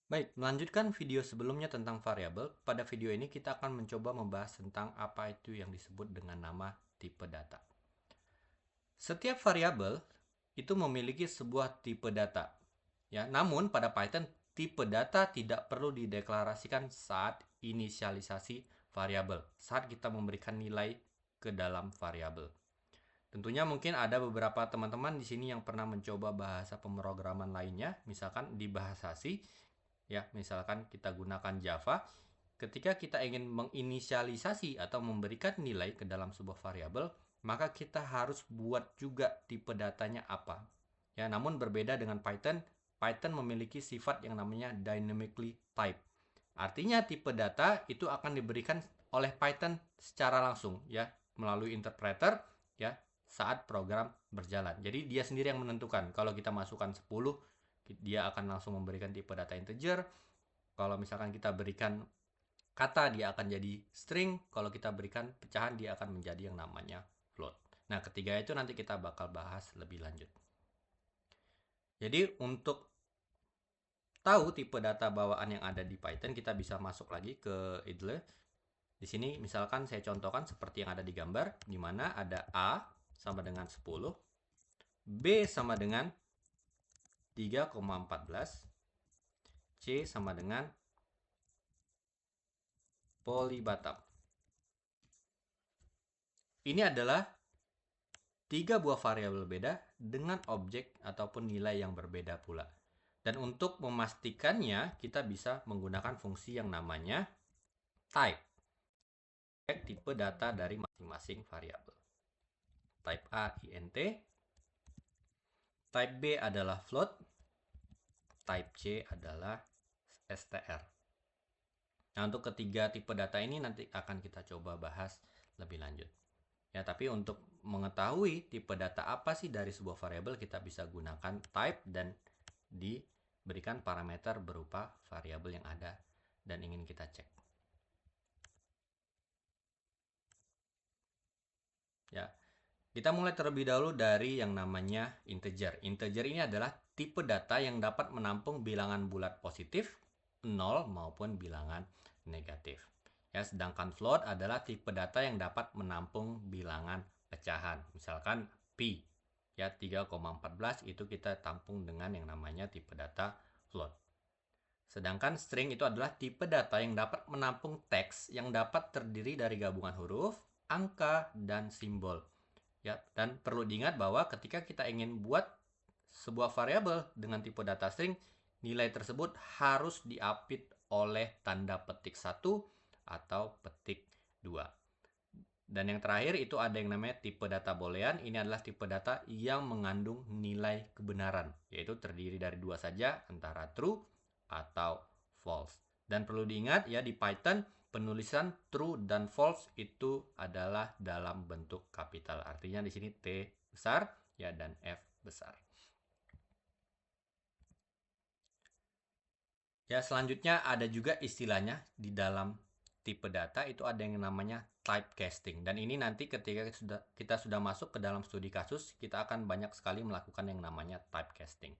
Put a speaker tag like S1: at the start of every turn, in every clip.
S1: Baik, melanjutkan video sebelumnya tentang variabel. Pada video ini kita akan mencoba membahas tentang apa itu yang disebut dengan nama tipe data. Setiap variabel itu memiliki sebuah tipe data. Ya, namun pada Python tipe data tidak perlu dideklarasikan saat inisialisasi variabel, saat kita memberikan nilai ke dalam variabel. Tentunya mungkin ada beberapa teman-teman di sini yang pernah mencoba bahasa pemrograman lainnya, misalkan di bahasa C, ya, misalkan kita gunakan Java. Ketika kita ingin menginisialisasi atau memberikan nilai ke dalam sebuah variabel, maka kita harus buat juga tipe datanya apa. Ya, namun berbeda dengan Python, Python memiliki sifat yang namanya dynamically type. Artinya tipe data itu akan diberikan oleh Python secara langsung, ya, melalui interpreter, ya, saat program berjalan. Jadi dia sendiri yang menentukan. Kalau kita masukkan 10, dia akan langsung memberikan tipe data integer. Kalau misalkan kita berikan kata, dia akan jadi string. Kalau kita berikan pecahan, dia akan menjadi yang namanya float. Nah, ketiga itu nanti kita bakal bahas lebih lanjut. Jadi untuk tahu tipe data bawaan yang ada di Python, kita bisa masuk lagi ke idle. Di sini misalkan saya contohkan seperti yang ada di gambar, di mana ada A sama dengan 10, B sama dengan 3,14, C sama dengan polybatam. Ini adalah tiga buah variabel beda dengan objek ataupun nilai yang berbeda pula. Dan untuk memastikannya, kita bisa menggunakan fungsi yang namanya type. Tipe data dari masing-masing variabel. Type A int, type B adalah float, type C adalah str. Nah, untuk ketiga tipe data ini nanti akan kita coba bahas lebih lanjut. Ya, tapi untuk mengetahui tipe data apa sih dari sebuah variabel, kita bisa gunakan type dan diberikan parameter berupa variabel yang ada dan ingin kita cek. Ya, kita mulai terlebih dahulu dari yang namanya integer. Integer ini adalah tipe data yang dapat menampung bilangan bulat positif, 0 maupun bilangan negatif. Ya, sedangkan float adalah tipe data yang dapat menampung bilangan pecahan. Misalkan pi, ya 3,14 itu kita tampung dengan yang namanya tipe data float. Sedangkan string itu adalah tipe data yang dapat menampung teks yang dapat terdiri dari gabungan huruf, angka, dan simbol. Ya, dan perlu diingat bahwa ketika kita ingin buat sebuah variabel dengan tipe data string, nilai tersebut harus diapit oleh tanda petik 1 atau petik 2. Dan yang terakhir itu ada yang namanya tipe data boolean. Ini adalah tipe data yang mengandung nilai kebenaran, yaitu terdiri dari dua saja, antara true atau false. Dan perlu diingat ya, di Python penulisan true dan false itu adalah dalam bentuk kapital. Artinya di sini T besar ya dan F besar. Ya, selanjutnya ada juga istilahnya di dalam tipe data itu ada yang namanya typecasting. Dan ini nanti ketika kita sudah masuk ke dalam studi kasus, kita akan banyak sekali melakukan yang namanya typecasting.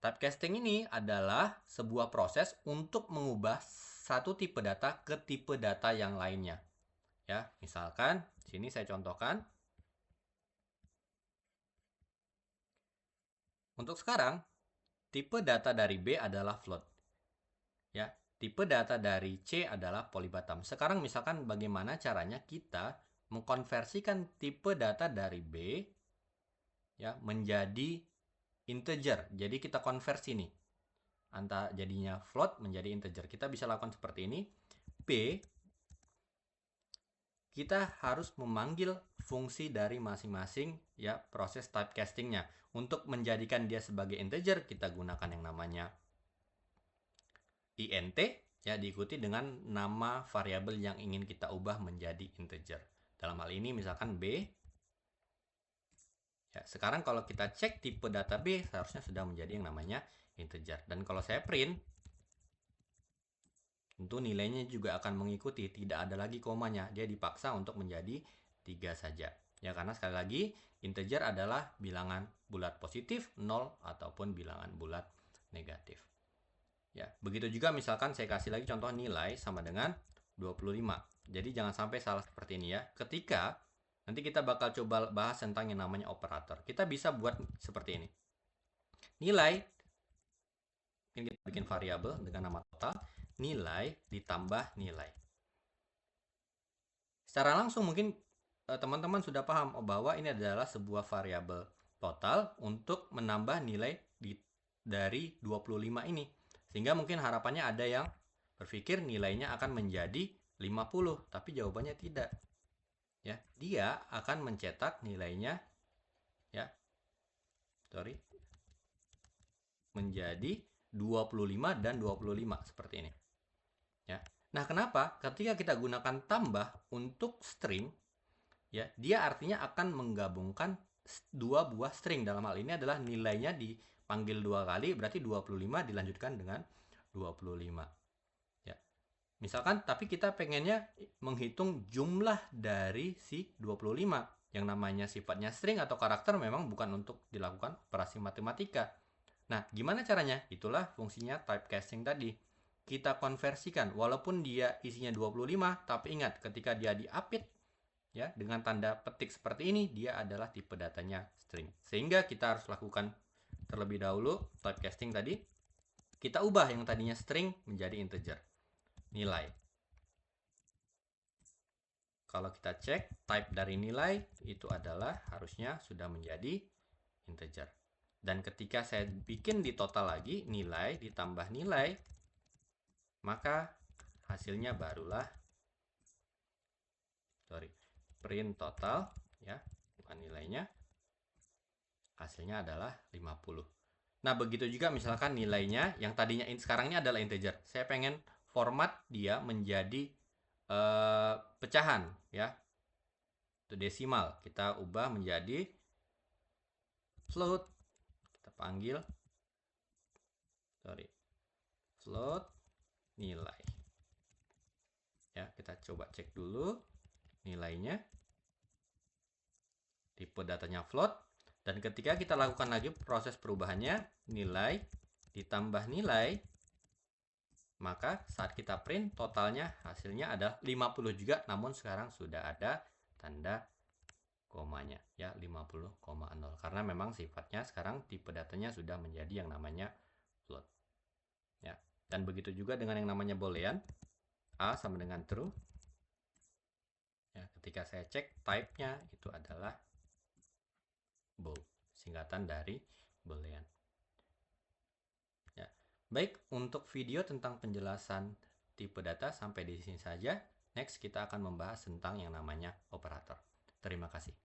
S1: Typecasting ini adalah sebuah proses untuk mengubah satu tipe data ke tipe data yang lainnya. Ya, misalkan sini saya contohkan. Untuk sekarang, tipe data dari B adalah float. Ya, tipe data dari C adalah polybatam. Sekarang misalkan bagaimana caranya kita mengkonversikan tipe data dari B ya menjadi integer. Jadi kita konversi nih. Antara jadinya float menjadi integer. Kita bisa lakukan seperti ini. B, kita harus memanggil fungsi dari masing-masing ya proses typecastingnya. Untuk menjadikan dia sebagai integer, kita gunakan yang namanya int ya, diikuti dengan nama variabel yang ingin kita ubah menjadi integer. Dalam hal ini misalkan B. Ya, sekarang kalau kita cek tipe data B seharusnya sudah menjadi yang namanya integer. Dan kalau saya print, tentu nilainya juga akan mengikuti, tidak ada lagi komanya. Dia dipaksa untuk menjadi 3 saja. Ya, karena sekali lagi integer adalah bilangan bulat positif, 0 ataupun bilangan bulat negatif. Ya, begitu juga misalkan saya kasih lagi contoh nilai sama dengan 25. Jadi jangan sampai salah seperti ini ya. Ketika nanti kita bakal coba bahas tentang yang namanya operator. Kita bisa buat seperti ini. Nilai, ini kita bikin variabel dengan nama total, nilai ditambah nilai. Secara langsung mungkin teman-teman sudah paham bahwa ini adalah sebuah variabel total untuk menambah nilai dari 25 ini. Sehingga mungkin harapannya ada yang berpikir nilainya akan menjadi 50, tapi jawabannya tidak. Ya, dia akan mencetak nilainya ya. Menjadi 25 dan 25 seperti ini. Ya. Nah, kenapa? Ketika kita gunakan tambah untuk string, ya, dia artinya akan menggabungkan dua buah string. Dalam hal ini adalah nilainya dipanggil dua kali, berarti 25 dilanjutkan dengan 25. Ya. Misalkan, tapi kita pengennya menghitung jumlah dari si 25. Yang namanya sifatnya string atau karakter memang bukan untuk dilakukan operasi matematika. Nah, gimana caranya? Itulah fungsinya typecasting tadi. Kita konversikan, walaupun dia isinya 25, tapi ingat ketika dia diapit, ya, dengan tanda petik seperti ini, dia adalah tipe datanya string. Sehingga kita harus lakukan terlebih dahulu typecasting tadi. Kita ubah yang tadinya string menjadi integer, nilai. Kalau kita cek type dari nilai, itu adalah harusnya sudah menjadi integer. Dan ketika saya bikin di total lagi, nilai ditambah nilai, maka hasilnya barulah print total, ya, bukan nilainya, hasilnya adalah 50. Nah, begitu juga misalkan nilainya yang tadinya sekarang ini adalah integer. Saya pengen format dia menjadi pecahan, ya. Itu desimal. Kita ubah menjadi float. Kita panggil float nilai. Ya, kita coba cek dulu nilainya. Tipe datanya float. Dan ketika kita lakukan lagi proses perubahannya, nilai ditambah nilai, maka saat kita print totalnya hasilnya ada 50 juga, namun sekarang sudah ada tanda komanya, ya, 50,0. Karena memang sifatnya sekarang tipe datanya sudah menjadi yang namanya float. Ya. Dan begitu juga dengan yang namanya boolean, A sama dengan true. Ya, ketika saya cek type-nya itu adalah bool, singkatan dari boolean. Ya. Baik, untuk video tentang penjelasan tipe data sampai di sini saja. Next kita akan membahas tentang yang namanya operator. Terima kasih.